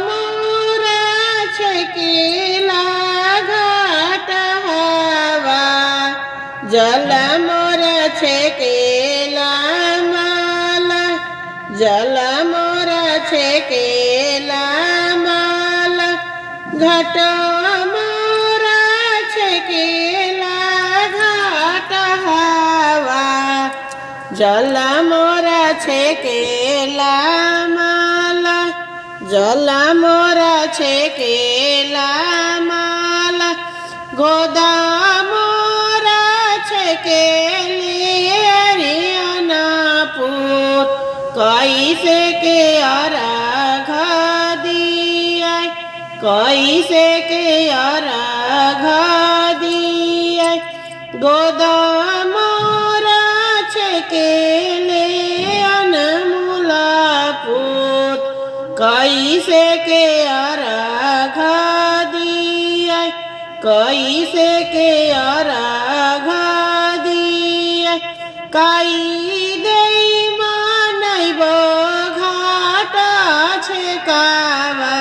मोरा छेकेला घाट हवा जल मोरा छेकेला माला जल मोरा छेकेला माला घाट मोरा छेकेला घाट हवा जल मोरा छेकेला माला जल मोरा छेकेला माला गोदा मोरा छेकेली हरियाणा पूत कैसे के अर्घ दिया कैसे के अर्घ दिया गोदा मोरा छेकेले अनमूला पूत कैसे के अर्घ दिया कैसे के अर्घ दिया काई दे मानैब घाट छेकावा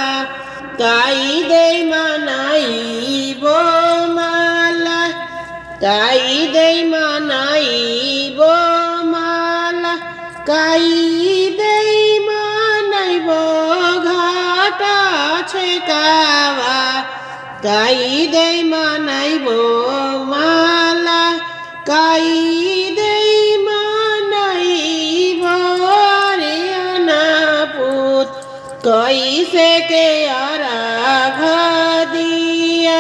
काई दे मानैब माला काई दे मानैब माला काई दे मानैब घाट छेकावा काई दे मानैब माला काई दे मानैब हरियाणा पूत कैसे के अर्घ दिया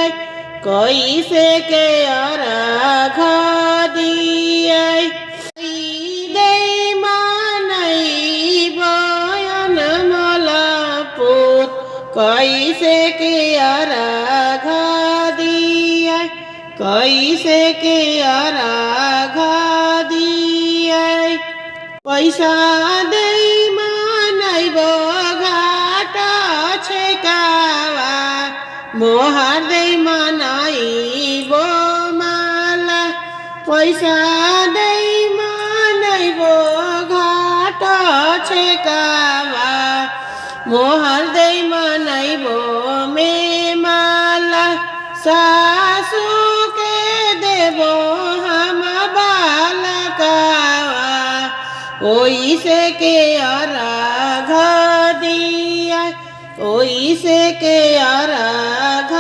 कैसे के अर्घ दिया दे मानैब अनमोला पूत कैसे के अर्घ दिया कैसे के अर्घ दिया पैसा दे मानैब घाट छेकावा मोहर दे मानैब माला पैसा दे मानैब घाट छेकावा मोहर दे मानैब मे माला सासू के देबो हम बालकावा ओइसे के अर्घ दिया ओइसे के अर्घ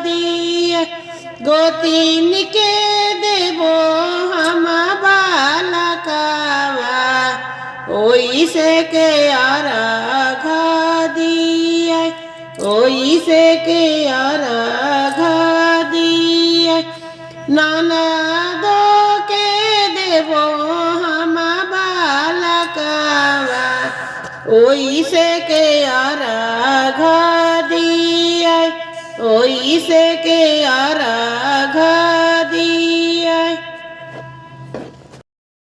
दिया गोतीन के देबो हम बालकावा ओइसे के अर्घ दिया ओइसे के अर्घ दिया ननदो के देबो हम बालकावा ओइसे के अर्घ दिया ओइसे के अर्घ